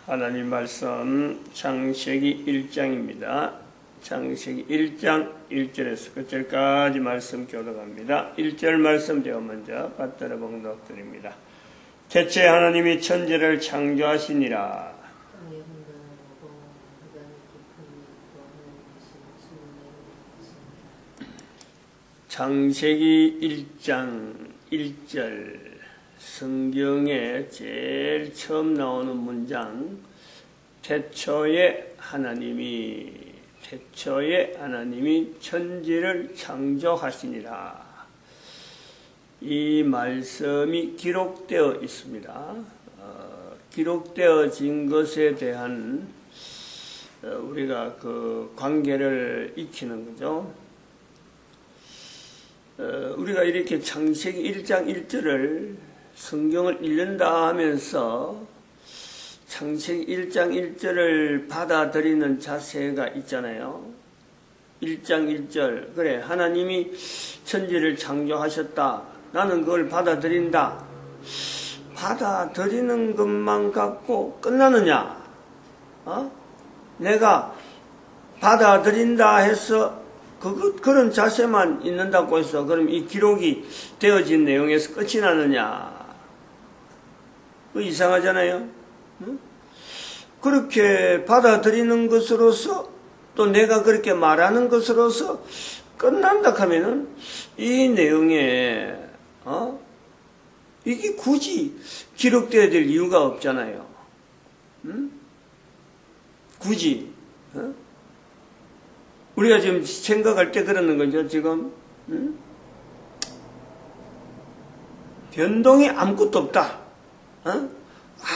하나님 말씀 창세기 1장입니다. 창세기 1장 1절에서 끝절까지 말씀 교독합니다. 1절 말씀 제가 먼저 받들어 봉독드립니다. 대체 하나님이 천지를 창조하시니라. 창세기 1장 1절 성경에 제일 처음 나오는 문장, 태초에 하나님이 천지를 창조하시니라. 이 말씀이 기록되어 있습니다. 기록되어진 것에 대한 우리가 그 관계를 익히는 거죠. 우리가 이렇게 창세기 1장 1절을 성경을 읽는다 하면서 창세기 1장 1절을 받아들이는 자세가 있잖아요. 1장 1절, 그래, 하나님이 천지를 창조하셨다. 나는 그걸 받아들인다. 받아들이는 것만 갖고 끝나느냐? 내가 받아들인다 해서 그런 자세만 있는다고 해서 그럼 이 기록이 되어진 내용에서 끝이 나느냐? 이상하잖아요. 그렇게 받아들이는 것으로서 또 내가 그렇게 말하는 것으로서 끝난다 하면은 이 내용에 이게 굳이 기록되어야 될 이유가 없잖아요. 굳이 우리가 지금 생각할 때 그러는 거죠. 지금 변동이 아무것도 없다.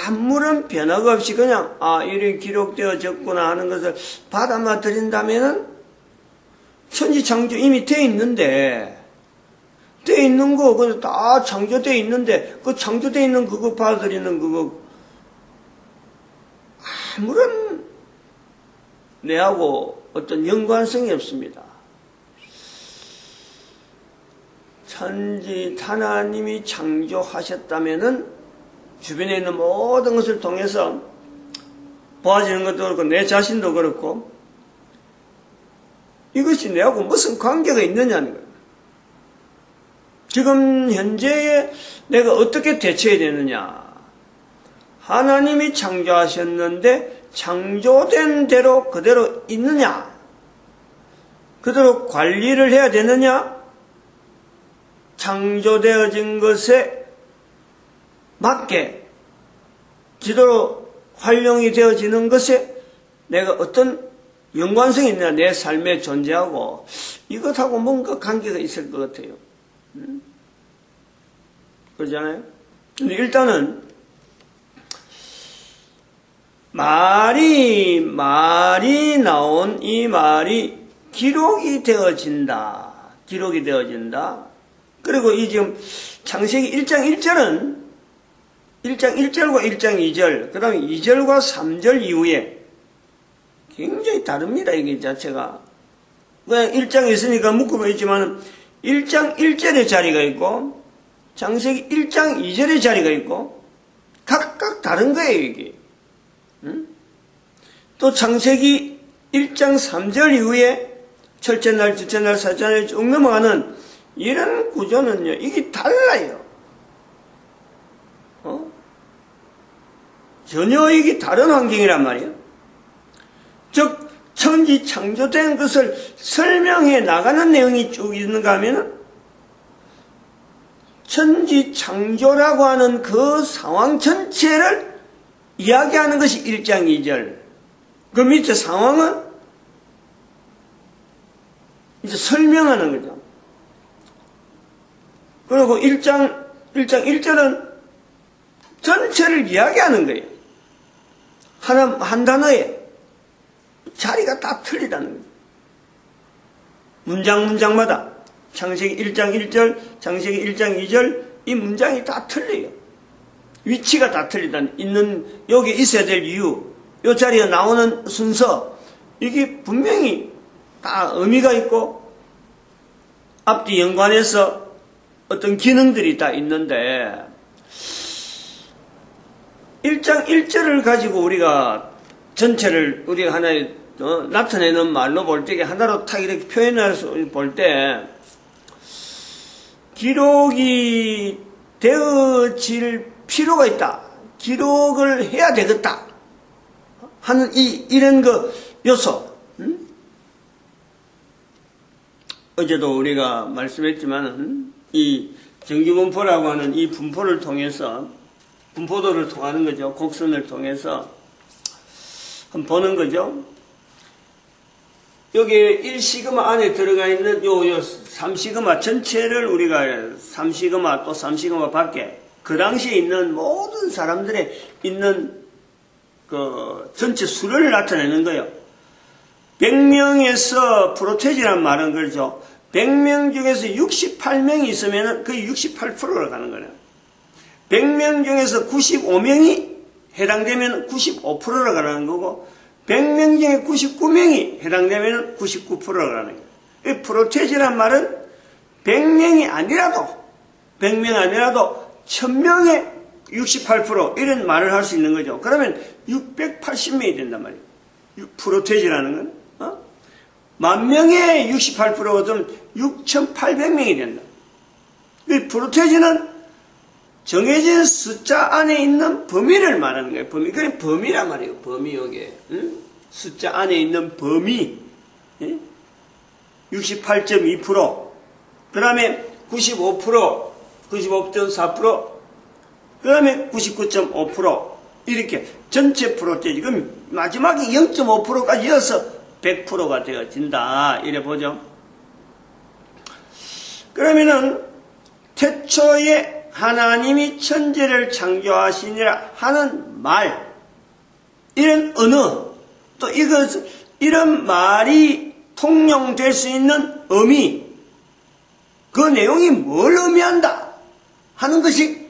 아무런 변화가 없이 그냥 이렇게 기록되어졌구나 하는 것을 받아들인다면은 천지 창조 이미 돼 있는데, 돼 있는 거 그거 다 창조돼 있는데 그 창조돼 있는 그거 받아들이는 그거 아무런 내하고 어떤 연관성이 없습니다. 천지 하나님이 창조하셨다면은 주변에 있는 모든 것을 통해서 보아지는 것도 그렇고 내 자신도 그렇고 이것이 내하고 무슨 관계가 있느냐는 거예요. 지금 현재에 내가 어떻게 대처해야 되느냐. 하나님이 창조하셨는데 창조된 대로 그대로 있느냐? 그대로 관리를 해야 되느냐? 창조되어진 것에 맞게 제대로 활용이 되어지는 것에 내가 어떤 연관성이 있느냐? 내 삶에 존재하고 이것하고 뭔가 관계가 있을 것 같아요. 그러잖아요? 근데 일단은 말이 나온 이 말이 기록이 되어진다. 기록이 되어진다. 그리고 이 지금 창세기 1장 1절은 1장 1절과 1장 2절, 그 다음에 2절과 3절 이후에 굉장히 다릅니다. 이게 자체가. 그냥 1장에 있으니까 묶어져 있지만 1장 1절의 자리가 있고 창세기 1장 2절의 자리가 있고 각각 다른 거예요. 이게. 또 창세기 1장 3절 이후에 첫째 날, 둘째 날, 셋째 날 쭉 넘어가는 이런 구조는요, 이게 달라요. 전혀 이게 다른 환경이란 말이에요. 즉, 천지 창조된 것을 설명해 나가는 내용이 쭉 있는가 하면은 천지 창조라고 하는 그 상황 전체를 이야기하는 것이 1장 2절. 그 밑에 상황은 이제 설명하는 거죠. 그리고 1장 1절은 전체를 이야기하는 거예요. 한 단어에 자리가 다 틀리다는 거예요. 문장마다 창세기 1장 1절, 창세기 1장 2절 이 문장이 다 틀려요. 위치가 다 틀리다는 있는 여기 있어야 될 이유, 이 자리에 나오는 순서 이게 분명히 다 의미가 있고 앞뒤 연관해서 어떤 기능들이 다 있는데 1장 1절을 가지고 우리가 전체를 우리가 하나의 나타내는 말로 볼 때 하나로 탁 이렇게 표현해서 볼 때 기록이 되어질 필요가 있다. 기록을 해야 되겠다. 하는 이런 그 요소. 어제도 우리가 말씀했지만은 이 정규분포라고 하는 이 분포를 통해서 분포도를 통하는 거죠. 곡선을 통해서 한번 보는 거죠. 여기 1시그마 안에 들어가 있는 요 3시그마 전체를 우리가 3시그마 또 3시그마 밖에 그 당시에 있는 모든 사람들의 있는 그 전체 수를 나타내는 거예요. 100명에서 프로테지란 말은 그렇죠. 100명 중에서 68명이 있으면 거의 68%로 가는 거예요. 100명 중에서 95명이 해당되면 95%로 가는 거고 100명 중에 99명이 해당되면 99%로 가는 거예요. 이 프로테지란 말은 100명이 아니라도 1000명의 68% 이런 말을 할 수 있는 거죠. 그러면 680명이 된단 말이에요. 프로테지라는 건. 10,000명의 68%거든 6,800명이 된다. 이 프로테지는 정해진 숫자 안에 있는 범위를 말하는 거예요. 범위. 그게 범위란 말이에요. 범위 여기에. 숫자 안에 있는 범위. 68.2%. 그 다음에 95%, 95.4%, 그 다음에 99.5%. 이렇게 전체 프로테지. 그럼 마지막에 0.5%까지 이어서 100%가 되어진다. 이래 보죠. 그러면은 태초에 하나님이 천지를 창조하시니라 하는 말, 이런 언어, 또 이런 말이 통용될 수 있는 의미, 그 내용이 뭘 의미한다 하는 것이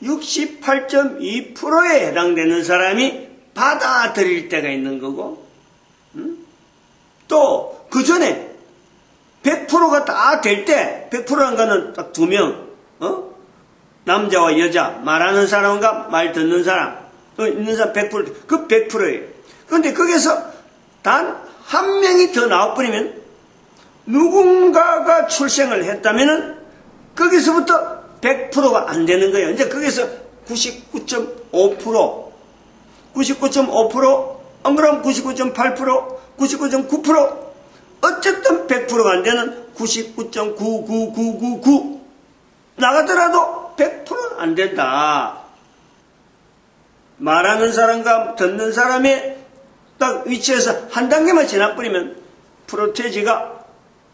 68.2%에 해당되는 사람이 받아들일 때가 있는 거고, 또 그 전에 100%가 다 될 때, 100%란 거는 딱 2명, 남자와 여자, 말하는 사람과 말 듣는 사람, 있는 사람 100%, 그 100%예요. 그런데 거기서 단 한 명이 더 나와버리면, 누군가가 출생을 했다면은, 거기서부터 100%가 안 되는 거예요. 이제 거기서 99.5%, 99.5%, 안 그러면 99.8%, 99.9%, 어쨌든 100%가 안 되는 99.99999 나가더라도 100%는 안 된다. 말하는 사람과 듣는 사람의 딱 위치에서 한 단계만 지나버리면 프로테지가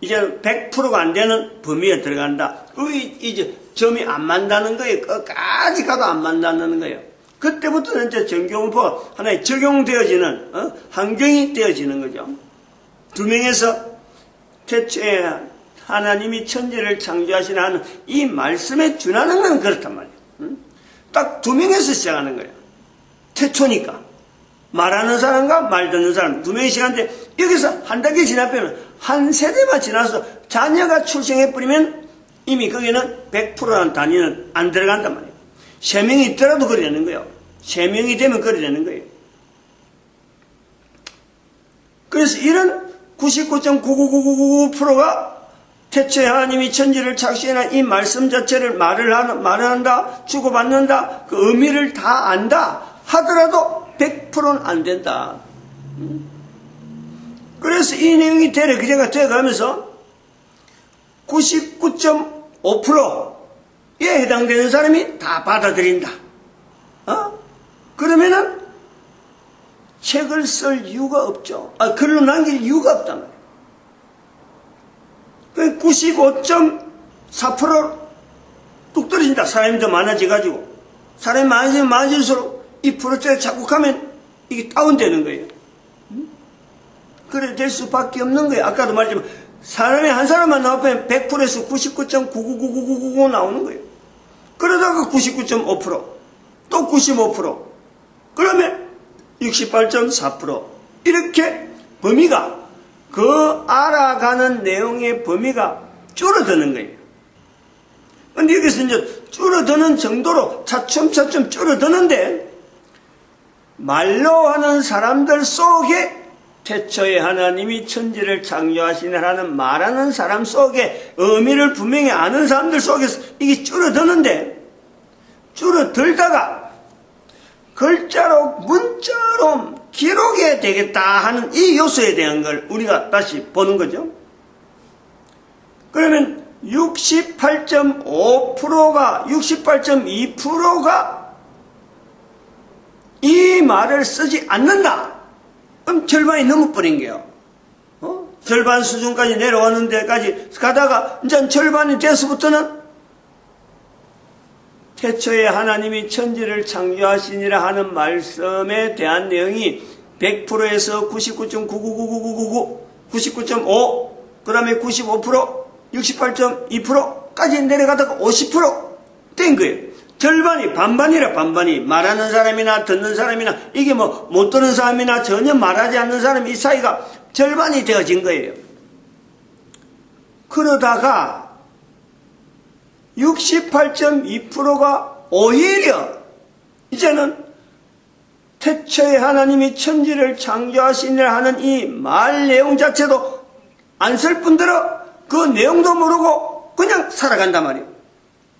이제 100%가 안 되는 범위에 들어간다. 이제 점이 안 맞다는 거예요. 끝까지 가도 안 맞다는 거예요. 그때부터는 이제 정교분포가 하나의 적용되어지는 환경이 되어지는 거죠. 2명에서 태초에 하나님이 천지를 창조하시나 하는 이 말씀에 준하는 건 그렇단 말이에요. 딱 2명에서 시작하는 거예요. 태초니까. 말하는 사람과 말 듣는 사람 2명이 시작하는데 여기서 한 단계 지나면 한 세대만 지나서 자녀가 출생해버리면 이미 거기는 100%라는 단위는 안 들어간단 말이에요. 3명이 있더라도 그리 되는 거예요. 3명이 되면 그리 되는 거예요. 그래서 이런 99.99999%가 태초에 하나님이 천지를 창조한 이 말씀 자체를 말을 한다, 주고받는다, 그 의미를 다 안다 하더라도 100%는 안 된다. 그래서 이 내용이 그제가 되어가면서 99.5%에 해당되는 사람이 다 받아들인다. 그러면은 책을 쓸 이유가 없죠. 글로 남길 이유가 없단 말이에요. 95.4% 뚝 떨어진다. 사람이 더 많아져가지고. 사람이 많아지면 많아질수록 이 프로젝트를 자꾸 가면 이게 다운되는 거예요. 그래 될 수밖에 없는 거예요. 아까도 말했지만 사람이 한 사람만 나오면 100%에서 99.9999999 나오는 거예요. 그러다가 99.5%, 또 95%, 그러면 68.4% 이렇게 범위가 그 알아가는 내용의 범위가 줄어드는 거예요. 근데 여기서 이제 줄어드는 정도로 차츰차츰 줄어드는데 말로 하는 사람들 속에 태초에 하나님이 천지를 창조하시느라는 말하는 사람 속에 의미를 분명히 아는 사람들 속에서 이게 줄어드는데, 줄어들다가 글자로 문자로 기록해야 되겠다 하는 이 요소에 대한 걸 우리가 다시 보는 거죠. 그러면 68.5%가 68.2%가 이 말을 쓰지 않는다. 그럼 절반이 넘어버린 게요. 절반 수준까지 내려오는 데까지 가다가 이제 절반이 돼서부터는 태초에 하나님이 천지를 창조하시니라 하는 말씀에 대한 내용이 100%에서 99.999999, 99.5, 그 다음에 95%, 68.2%까지 내려가다가 50% 된 거예요. 절반이, 반반이라 반반이. 말하는 사람이나 듣는 사람이나, 이게 뭐 못 듣는 사람이나 전혀 말하지 않는 사람, 이 사이가 절반이 되어진 거예요. 그러다가 68.2%가 오히려 이제는 태초에 하나님이 천지를 창조하시니라 하는 이 말 내용 자체도 안 쓸 뿐더러 그 내용도 모르고 그냥 살아간단 말이에요.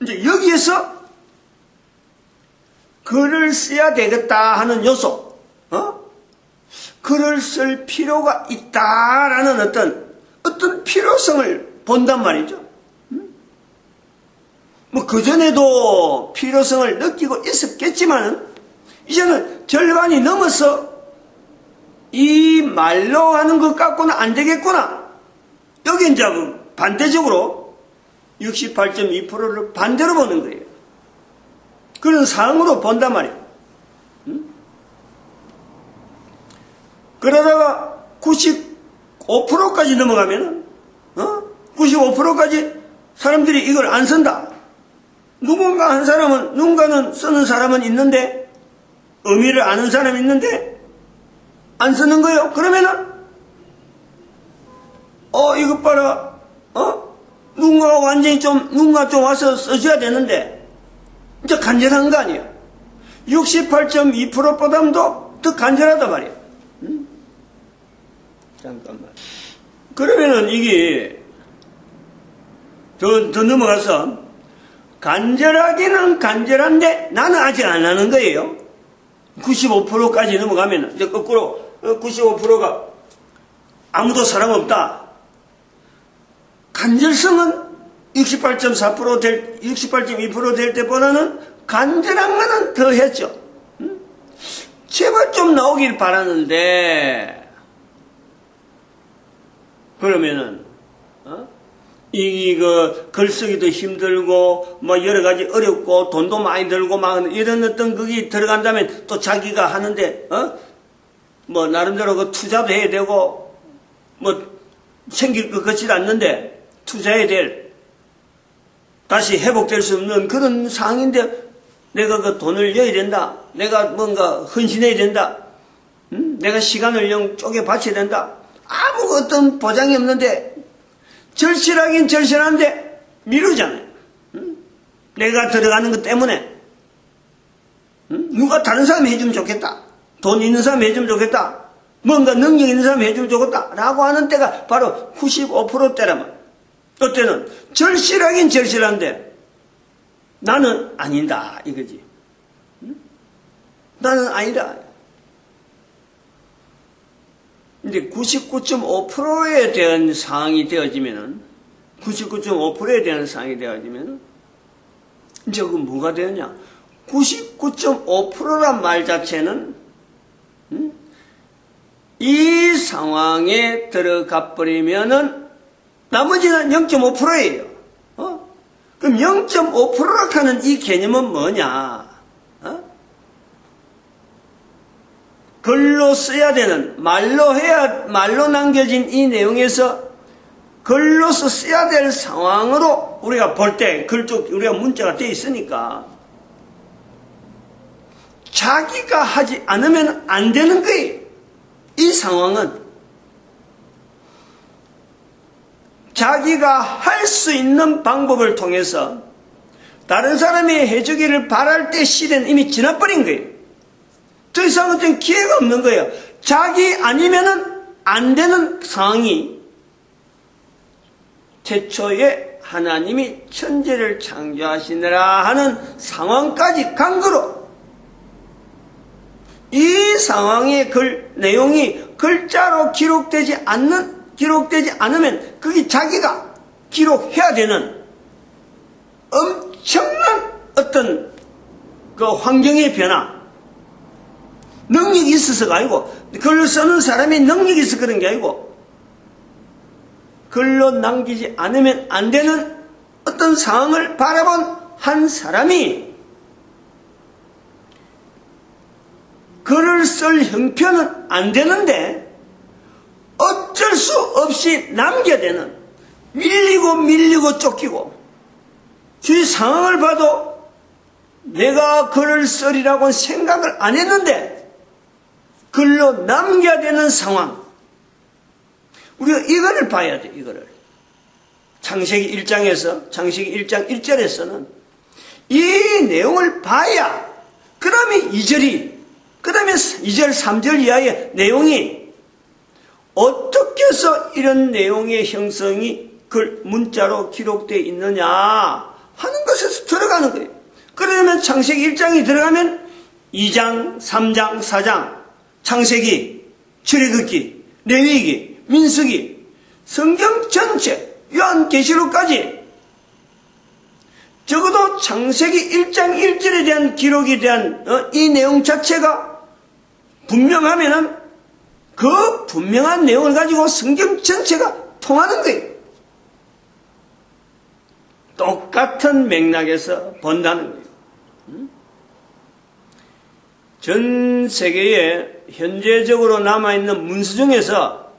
이제 여기에서 글을 써야 되겠다 하는 요소, 글을 쓸 필요가 있다라는 어떤 필요성을 본단 말이죠. 뭐 그전에도 필요성을 느끼고 있었겠지만은 이제는 절반이 넘어서 이 말로 하는 것 갖고는 안 되겠구나. 여기 이제 반대적으로 68.2%를 반대로 보는 거예요. 그런 상황으로 본단 말이에요. 그러다가 95%까지 넘어가면은 95%까지 사람들이 이걸 안 쓴다. 누군가 한 사람은, 누군가는 쓰는 사람은 있는데, 의미를 아는 사람이 있는데 안 쓰는 거예요. 그러면은 이것 봐라, 누군가 완전히 누군가 좀 와서 써줘야 되는데 이제 간절한 거 아니에요. 68.2%보다도 더 간절하단 말이에요. 잠깐만. 그러면은 이게 더 넘어가서 간절하기는 간절한데 나는 아직 안 하는 거예요. 95%까지 넘어가면 이제 거꾸로 95%가 아무도 사랑 없다. 간절성은 68.4% 될, 68.2% 될 때보다는 간절한 거는 더 했죠. 제발 좀 나오길 바라는데, 그러면은, 이거 글쓰기도 힘들고, 뭐 여러 가지 어렵고, 돈도 많이 들고, 막 이런 어떤 그게 들어간다면 또 자기가 하는데, 뭐 나름대로 그 투자도 해야 되고, 뭐 생길 것 같지도 않는데, 투자해야 될, 다시 회복될 수 없는 그런 상황인데, 내가 그 돈을 내야 된다. 내가 뭔가 헌신해야 된다. 내가 시간을 영 쪼개 바쳐야 된다. 아무 어떤 보장이 없는데, 절실하긴 절실한데, 미루잖아요. 내가 들어가는 것 때문에. 누가 다른 사람이 해주면 좋겠다. 돈 있는 사람이 해주면 좋겠다. 뭔가 능력 있는 사람이 해주면 좋겠다. 라고 하는 때가 바로 95%대라면. 그때는 절실하긴 절실한데, 나는 아니다. 이거지. 나는 아니다. 근데 99.5%에 대한 상황이 되어지면은, 99.5%에 대한 상황이 되어지면은, 이제 그 뭐가 되느냐? 99.5%란 말 자체는, 이 상황에 들어가 버리면은, 나머지는 0.5%예요. 그럼 0.5%라 하는 이 개념은 뭐냐? 글로 써야 되는, 말로 남겨진 이 내용에서 글로서 써야 될 상황으로 우리가 볼 때, 글 쪽, 우리가 문자가 되어 있으니까, 자기가 하지 않으면 안 되는 거예요. 이 상황은. 자기가 할 수 있는 방법을 통해서 다른 사람이 해주기를 바랄 때 시대는 이미 지나버린 거예요. 더 이상 어떤 기회가 없는 거예요. 자기 아니면은 안 되는 상황이 태초에 하나님이 천지를 창조하시느라 하는 상황까지 간 거로, 이 상황의 내용이 글자로 기록되지 않으면 그게 자기가 기록해야 되는 엄청난 어떤 그 환경의 변화, 능력이 있어서가 아니고, 글을 쓰는 사람이 능력이 있어서 그런 게 아니고, 글로 남기지 않으면 안 되는 어떤 상황을 바라본 한 사람이 글을 쓸 형편은 안 되는데 어쩔 수 없이 남겨야 되는, 밀리고 쫓기고, 주위 상황을 봐도 내가 글을 쓰리라고 생각을 안 했는데 글로 남겨야 되는 상황, 우리가 이거를 봐야 돼. 이거를 창세기 1장 1절에서는 이 내용을 봐야 그 다음에 2절 3절 이하의 내용이 어떻게 해서 이런 내용의 형성이 문자로 기록되어 있느냐 하는 것에서 들어가는 거예요. 그러면 창세기 1장이 들어가면 2장, 3장, 4장, 창세기, 출애굽기, 레위기, 민수기, 성경 전체, 요한계시록까지 적어도 창세기 1장 1절에 대한 기록에 대한 이 내용 자체가 분명하면은 그 분명한 내용을 가지고 성경 전체가 통하는 거예요. 똑같은 맥락에서 본다는 거예요. 전 세계에 현재적으로 남아있는 문서 중에서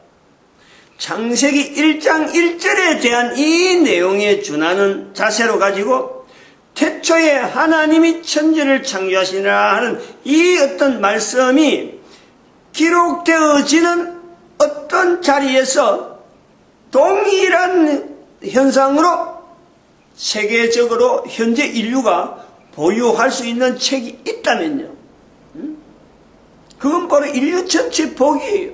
창세기 1장 1절에 대한 이 내용에 준하는 자세로 가지고 태초에 하나님이 천지를 창조하시니라 하는 이 어떤 말씀이 기록되어지는 어떤 자리에서 동일한 현상으로 세계적으로 현재 인류가 보유할 수 있는 책이 있다면요, 그건 바로 인류 전체 복이에요.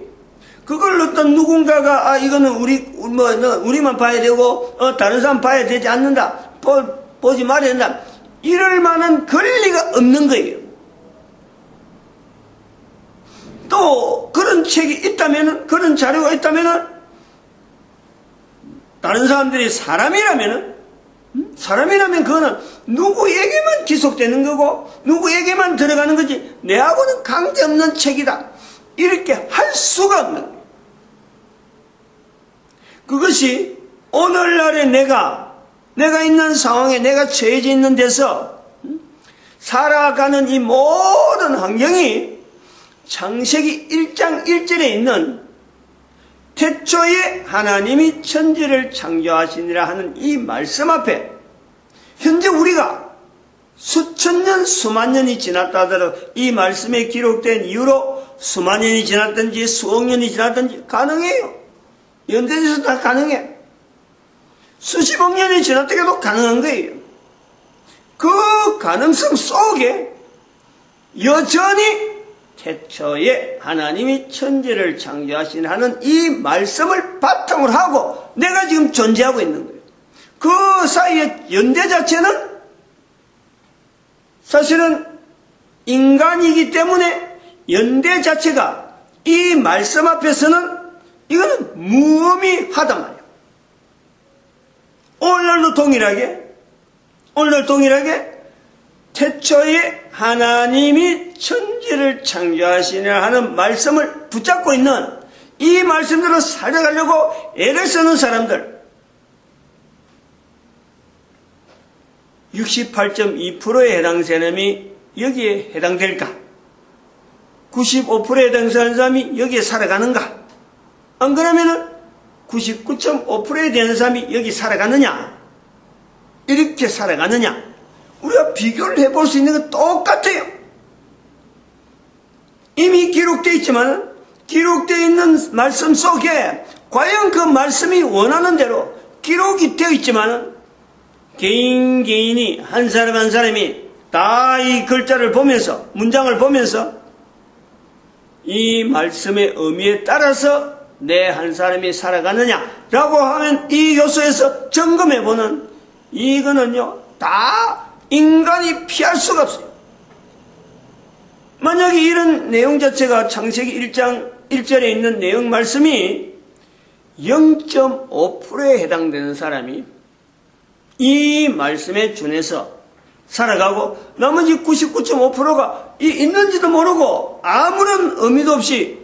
그걸 어떤 누군가가 이거는 우리만 봐야 되고 다른 사람 봐야 되지 않는다, 보지 말아야 된다, 이럴 만한 권리가 없는 거예요. 또 그런 책이 있다면은, 그런 자료가 있다면은, 다른 사람들이 사람이라면 그거는 누구에게만 기속되는 거고 누구에게만 들어가는 거지 내하고는 관계없는 책이다, 이렇게 할 수가 없는 거예요. 그것이 오늘날에 내가 있는 상황에, 내가 처해져 있는 데서 살아가는 이 모든 환경이 창세기 1장 1절에 있는 태초에 하나님이 천지를 창조하시니라 하는 이 말씀 앞에 현재 우리가 수천 년, 수만 년이 지났다 하더라도 이 말씀에 기록된 이후로 수만 년이 지났든지 수억 년이 지났든지 가능해요. 연대에서 다 가능해. 수십억 년이 지났다 해도 가능한 거예요. 그 가능성 속에 여전히 태초에 하나님이 천지를 창조하신 하는 이 말씀을 바탕으로 하고 내가 지금 존재하고 있는 거예요. 그 사이의 연대 자체는 사실은 인간이기 때문에 연대 자체가 이 말씀 앞에서는 이거는 무의미하단 말이에요. 오늘날도 동일하게 태초에 하나님이 천지를 창조하시냐 하는 말씀을 붙잡고 있는, 이 말씀대로 살아가려고 애를 쓰는 사람들, 68.2%에 해당되는 사람이 여기에 해당될까? 95%에 해당되는 사람이 여기에 살아가는가? 안 그러면은 99.5%에 되는 사람이 여기 살아가느냐? 이렇게 살아가느냐? 우리가 비교를 해볼 수 있는 건 똑같아요. 이미 기록되어 있지만 기록되어 있는 말씀 속에 과연 그 말씀이 원하는 대로 기록이 되어 있지만 개인이 한 사람 한 사람이 다 이 글자를 보면서, 문장을 보면서 이 말씀의 의미에 따라서 내 한 사람이 살아가느냐라고 하면 이 요소에서 점검해보는 이거는요 다 인간이 피할 수가 없어요. 만약에 이런 내용 자체가 창세기 1장 1절에 있는 내용 말씀이 0.5%에 해당되는 사람이 이 말씀에 준해서 살아가고 나머지 99.5%가 있는지도 모르고 아무런 의미도 없이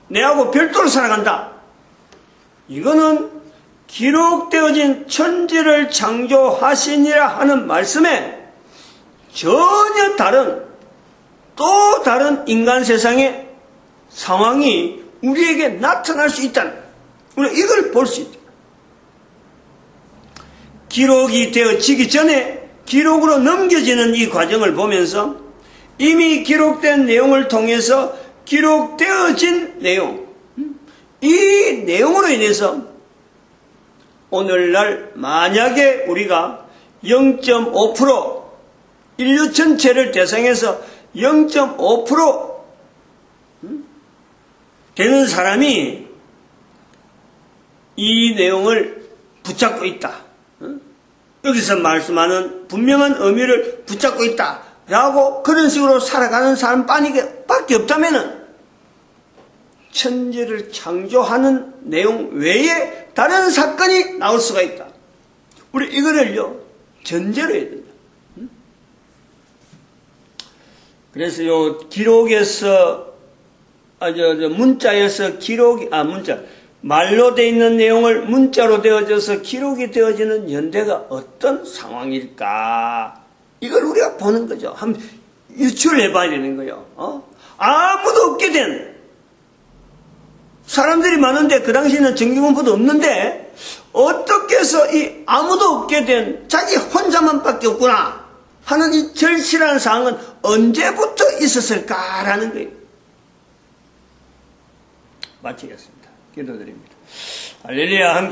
내하고 별도로 살아간다. 이거는 기록되어진 천지를 창조하시니라 하는 말씀에 전혀 다른 또 다른 인간 세상의 상황이 우리에게 나타날 수 있다는 거예요. 우리가 이걸 볼 수 있다. 기록이 되어지기 전에 기록으로 넘겨지는 이 과정을 보면서 이미 기록된 내용을 통해서 기록되어진 내용, 이 내용으로 인해서 오늘날 만약에 우리가 0.5% 인류 전체를 대상해서 0.5% 되는 사람이 이 내용을 붙잡고 있다. 여기서 말씀하는 분명한 의미를 붙잡고 있다. 라고 그런 식으로 살아가는 사람밖에 없다면은 천지를 창조하는 내용 외에 다른 사건이 나올 수가 있다. 우리 이거를요 전제로 해야 된다. 그래서 요 기록에서 문자에서 말로 되어 있는 내용을 문자로 되어져서 기록이 되어지는 연대가 어떤 상황일까? 이걸 우리가 보는 거죠. 한번 유추를 해봐야 되는 거예요. 아무도 없게 된 사람들이 많은데 그 당시에는 전기공부도 없는데 어떻게 해서 이 아무도 없게 된 자기 혼자만밖에 없구나 하는 이 절실한 상황은 언제부터 있었을까라는 거예요. 마치겠습니다. 기도드립니다. 할렐루야. 함께